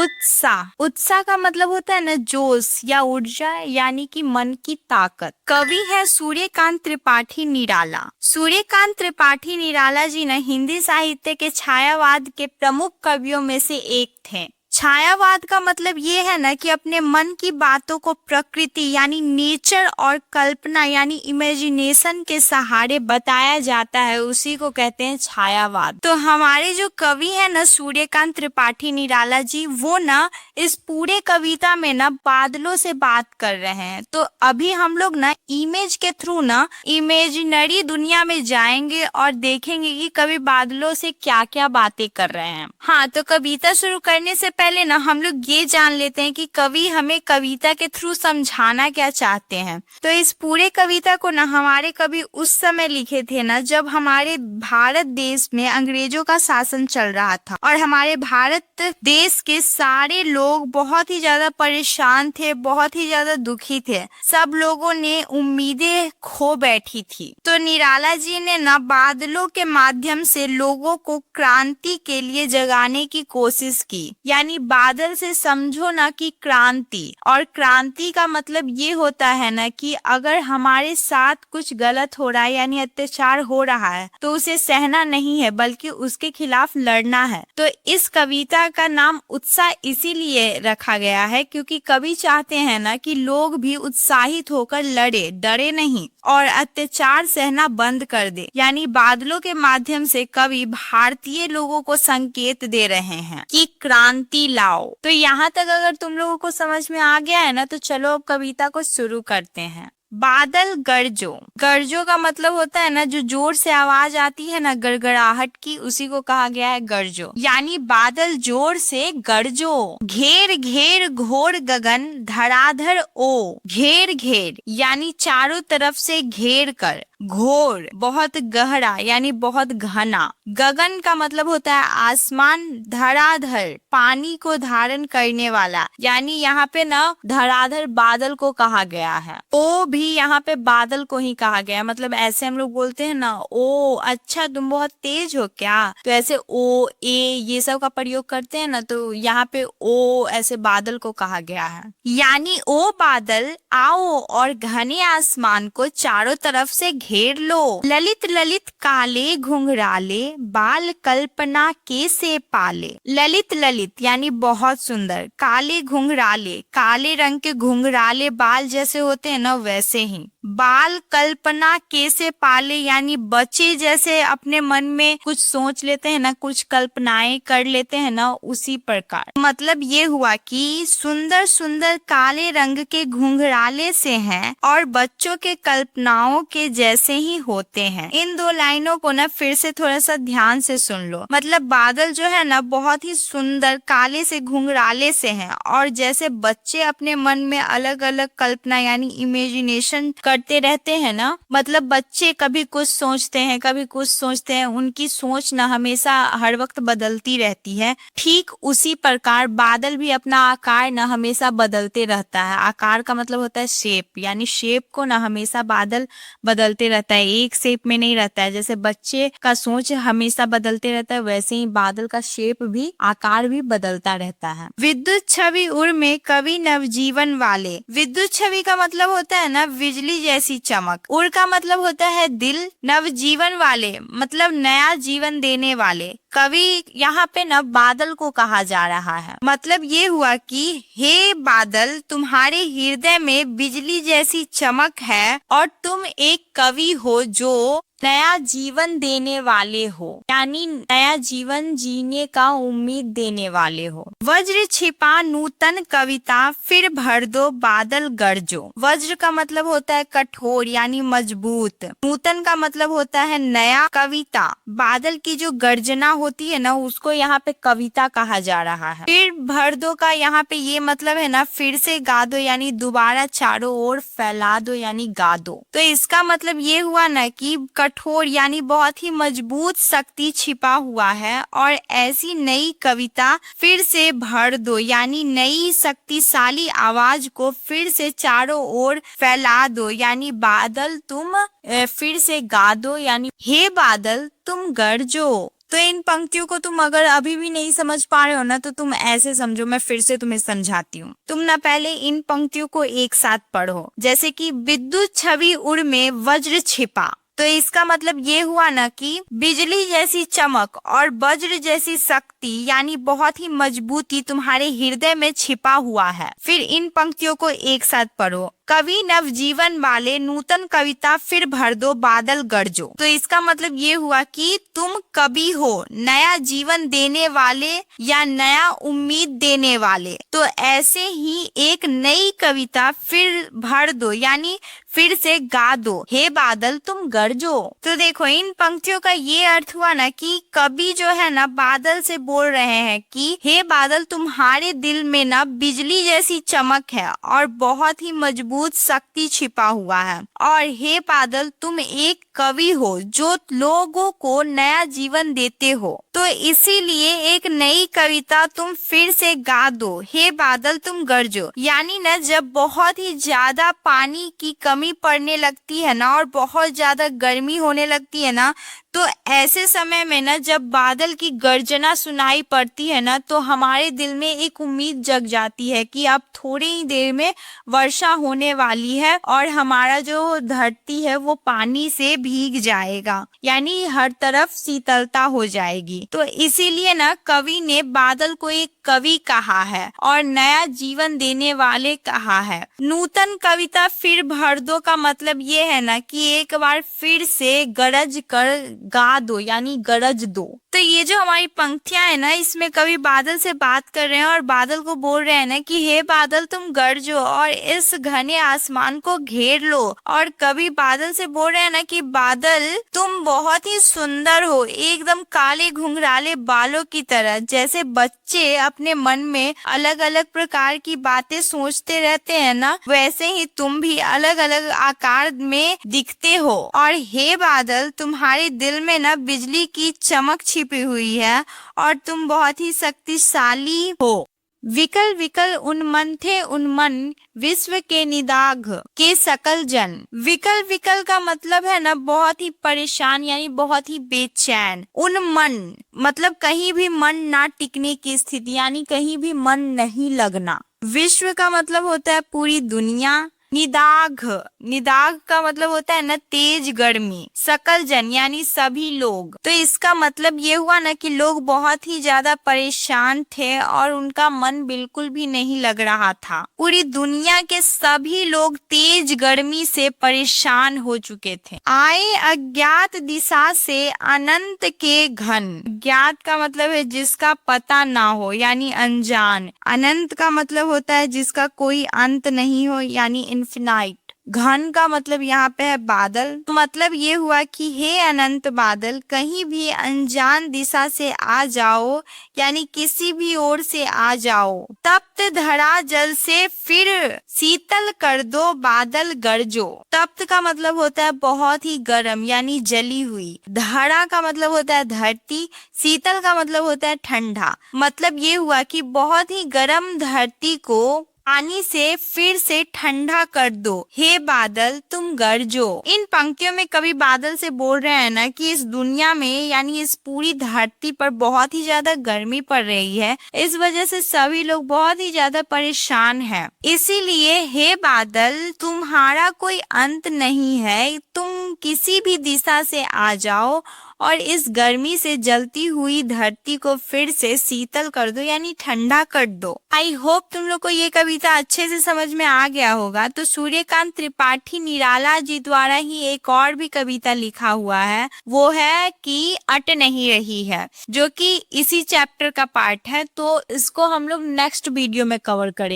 उत्साह। उत्साह का मतलब होता है ना जोश या ऊर्जा, यानी कि मन की ताकत। कवि है सूर्यकांत त्रिपाठी निराला। सूर्यकांत त्रिपाठी निराला जी ने हिंदी साहित्य के छायावाद के प्रमुख कवियों में से एक थे। छायावाद का मतलब ये है ना कि अपने मन की बातों को प्रकृति यानी नेचर और कल्पना यानी इमेजिनेशन के सहारे बताया जाता है, उसी को कहते हैं छायावाद। तो हमारे जो कवि है ना सूर्यकांत त्रिपाठी निराला जी, वो ना इस पूरे कविता में ना बादलों से बात कर रहे हैं। तो अभी हम लोग ना इमेज के थ्रू ना इमेजिनरी दुनिया में जाएंगे और देखेंगे कि कवि बादलों से क्या क्या बातें कर रहे हैं। हाँ, तो कविता शुरू करने से पहले ना हम लोग ये जान लेते हैं कि कवि हमें कविता के थ्रू समझाना क्या चाहते हैं। तो इस पूरे कविता को ना हमारे कवि उस समय लिखे थे ना जब हमारे भारत देश में अंग्रेजों का शासन चल रहा था और हमारे भारत देश के सारे लोग बहुत ही ज्यादा परेशान थे, बहुत ही ज्यादा दुखी थे। सब लोगों ने उम्मीदें खो बैठी थी। तो निराला जी ने ना बादलों के माध्यम से लोगों को क्रांति के लिए जगाने की कोशिश की। यानी बादल से समझो ना कि क्रांति, और क्रांति का मतलब ये होता है ना कि अगर हमारे साथ कुछ गलत हो रहा है यानी अत्याचार हो रहा है तो उसे सहना नहीं है बल्कि उसके खिलाफ लड़ना है। तो इस कविता का नाम उत्साह इसीलिए रखा गया है क्योंकि कवि चाहते हैं ना कि लोग भी उत्साहित होकर लड़े, डरे नहीं और अत्याचार सहना बंद कर दे। यानी बादलों के माध्यम से कवि भारतीय लोगों को संकेत दे रहे हैं कि क्रांति लाओ। तो यहाँ तक अगर तुम लोगों को समझ में आ गया है ना, तो चलो अब कविता को शुरू करते हैं। बादल गरजो। गरजो का मतलब होता है ना जो जोर से आवाज आती है ना गड़गड़ाहट की, उसी को कहा गया है गरजो। यानी बादल जोर से गरजो। घेर घेर घोर गगन धराधर ओ। घेर घेर यानी चारों तरफ से घेर कर। घोर बहुत गहरा यानी बहुत घना। गगन का मतलब होता है आसमान। धराधर पानी को धारण करने वाला, यानी यहाँ पे ना धराधर बादल को कहा गया है। ओ भी यहाँ पे बादल को ही कहा गया है। मतलब ऐसे हम लोग बोलते हैं ना, ओ अच्छा तुम बहुत तेज हो क्या, तो ऐसे ओ ए ये सब का प्रयोग करते हैं ना, तो यहाँ पे ओ ऐसे बादल को कहा गया है। यानी ओ बादल आओ और घने आसमान को चारों तरफ से घेर लो। ललित ललित काले घुंघराले बाल कल्पना के से पाले। ललित ललित यानी बहुत सुंदर। काले घुंघराले, काले रंग के घुंघराले बाल जैसे होते हैं ना वैसे ही। बाल कल्पना कैसे पाले यानी बच्चे जैसे अपने मन में कुछ सोच लेते हैं ना, कुछ कल्पनाएं कर लेते हैं ना, उसी प्रकार। मतलब ये हुआ कि सुंदर सुंदर काले रंग के घुंघराले से हैं और बच्चों के कल्पनाओं के जैसे ही होते हैं। इन दो लाइनों को ना फिर से थोड़ा सा ध्यान से सुन लो। मतलब बादल जो है ना बहुत ही सुंदर काले से घुंघराले से हैं और जैसे बच्चे अपने मन में अलग अलग कल्पना यानी इमेजिनेशन करते रहते हैं ना, मतलब बच्चे कभी कुछ सोचते हैं कभी कुछ सोचते हैं, उनकी सोच ना हमेशा हर वक्त बदलती रहती है। ठीक उसी प्रकार बादल भी अपना आकार ना हमेशा बदलते रहता है। आकार का मतलब होता है शेप, यानी शेप को ना हमेशा बादल बदलते रहता है, एक शेप में नहीं रहता है। जैसे बच्चे का सोच हमेशा बदलते रहता है वैसे ही बादल का शेप भी आकार भी बदलता रहता है। विद्युत छवि उर में कवि नवजीवन वाले। विद्युत छवि का मतलब होता है ना बिजली जैसी चमक। उर का मतलब होता है दिल। नवजीवन वाले मतलब नया जीवन देने वाले। कवि यहाँ पे ना बादल को कहा जा रहा है। मतलब ये हुआ कि हे बादल तुम्हारे हृदय में बिजली जैसी चमक है और तुम एक कवि हो जो नया जीवन देने वाले हो, यानी नया जीवन जीने का उम्मीद देने वाले हो। वज्र छिपा नूतन कविता फिर भर दो बादल गरजो। वज्र का मतलब होता है कठोर यानी मजबूत। नूतन का मतलब होता है नया। कविता बादल की जो गर्जना होती है ना उसको यहाँ पे कविता कहा जा रहा है। फिर भर दो का यहाँ पे ये मतलब है ना फिर से गा दो यानी दोबारा चारों ओर फैला दो यानी गा दो। तो इसका मतलब ये हुआ ना कि कठोर यानी बहुत ही मजबूत शक्ति छिपा हुआ है और ऐसी नई कविता फिर से भर दो यानी नई शक्तिशाली आवाज को फिर से चारों ओर फैला दो यानी बादल तुम फिर से गा दो यानी हे बादल तुम गरजो। तो इन पंक्तियों को तुम अगर अभी भी नहीं समझ पा रहे हो ना, तो तुम ऐसे समझो, मैं फिर से तुम्हें समझाती हूँ। तुम ना पहले इन पंक्तियों को एक साथ पढ़ो, जैसे कि विद्युत छवि उड़ में वज्र छिपा। तो इसका मतलब ये हुआ ना कि बिजली जैसी चमक और वज्र जैसी शक्ति यानी बहुत ही मजबूती तुम्हारे हृदय में छिपा हुआ है। फिर इन पंक्तियों को एक साथ पढ़ो। कवि नव जीवन वाले नूतन कविता फिर भर दो बादल गरजो। तो इसका मतलब ये हुआ कि तुम कवि हो, नया जीवन देने वाले या नया उम्मीद देने वाले। तो ऐसे ही एक नई कविता फिर भर दो यानी फिर से गा दो, हे बादल तुम गरजो। तो देखो इन पंक्तियों का ये अर्थ हुआ ना कि कवि जो है ना बादल से बोल रहे हैं कि हे बादल, तुम्हारे दिल में ना बिजली जैसी चमक है और बहुत ही मजबूत शक्ति छिपा हुआ है। और हे बादल, तुम एक कवि हो जो लोगों को नया जीवन देते हो। तो इसीलिए एक नई कविता तुम फिर से गा दो, हे बादल तुम गरजो। यानी ना जब बहुत ही ज्यादा पानी की कमी पड़ने लगती है ना और बहुत ज्यादा गर्मी होने लगती है ना, तो ऐसे समय में ना जब बादल की गर्जना सुनाई पड़ती है ना, तो हमारे दिल में एक उम्मीद जग जाती है कि अब थोड़ी ही देर में वर्षा होने वाली है और हमारा जो धरती है वो पानी से भीग जाएगा, यानी हर तरफ शीतलता हो जाएगी। तो इसीलिए ना कवि ने बादल को एक कवि कहा है और नया जीवन देने वाले कहा है। नूतन कविता फिर भर दो का मतलब ये है ना कि एक बार फिर से गरज कर गा दो यानी गरज दो। तो ये जो हमारी पंक्तियां है ना, इसमें कवि बादल से बात कर रहे हैं और बादल को बोल रहे हैं ना कि हे बादल तुम गरजो और इस घने आसमान को घेर लो। और कवि बादल से बोल रहे हैं ना कि बादल तुम बहुत ही सुंदर हो, एकदम काले घुंघराले बालों की तरह। जैसे बच्चे अपने मन में अलग अलग प्रकार की बातें सोचते रहते हैं ना, वैसे ही तुम भी अलग अलग आकार में दिखते हो। और हे बादल, तुम्हारे दिल में ना बिजली की चमक छिपी हुई है और तुम बहुत ही शक्तिशाली हो। विकल विकल उन्मन थे उन्मन विश्व के निदाघ के सकल जन। विकल विकल का मतलब है ना बहुत ही परेशान यानी बहुत ही बेचैन। उन्मन मतलब कहीं भी मन ना टिकने की स्थिति यानी कहीं भी मन नहीं लगना। विश्व का मतलब होता है पूरी दुनिया। निदाघ, निदाघ का मतलब होता है ना तेज गर्मी। सकल जन यानी सभी लोग। तो इसका मतलब ये हुआ ना कि लोग बहुत ही ज्यादा परेशान थे और उनका मन बिल्कुल भी नहीं लग रहा था। पूरी दुनिया के सभी लोग तेज गर्मी से परेशान हो चुके थे। आए अज्ञात दिशा से अनंत के घन। ज्ञात का मतलब है जिसका पता ना हो यानी अनजान। अनंत का मतलब होता है जिसका कोई अंत नहीं हो यानी इन्फिनाइट। घन का मतलब यहाँ पे है बादल। तो मतलब ये हुआ कि हे अनंत बादल, कहीं भी अनजान दिशा से आ जाओ यानी किसी भी ओर से आ जाओ। तप्त धरा जल से फिर शीतल कर दो बादल गरजो। तप्त का मतलब होता है बहुत ही गर्म यानी जली हुई। धरा का मतलब होता है धरती। शीतल का मतलब होता है ठंडा। मतलब ये हुआ कि बहुत ही गर्म धरती को पानी से फिर से ठंडा कर दो, हे बादल तुम गरजो। इन पंक्तियों में कवि बादल से बोल रहे हैं ना कि इस दुनिया में यानी इस पूरी धरती पर बहुत ही ज्यादा गर्मी पड़ रही है। इस वजह से सभी लोग बहुत ही ज्यादा परेशान हैं। इसीलिए हे बादल, तुम्हारा कोई अंत नहीं है, तुम किसी भी दिशा से आ जाओ और इस गर्मी से जलती हुई धरती को फिर से शीतल कर दो यानी ठंडा कर दो। आई होप तुम लोग को ये कविता अच्छे से समझ में आ गया होगा। तो सूर्यकांत त्रिपाठी निराला जी द्वारा ही एक और भी कविता लिखा हुआ है, वो है कि अट नहीं रही है, जो कि इसी चैप्टर का पार्ट है। तो इसको हम लोग नेक्स्ट वीडियो में कवर करेंगे।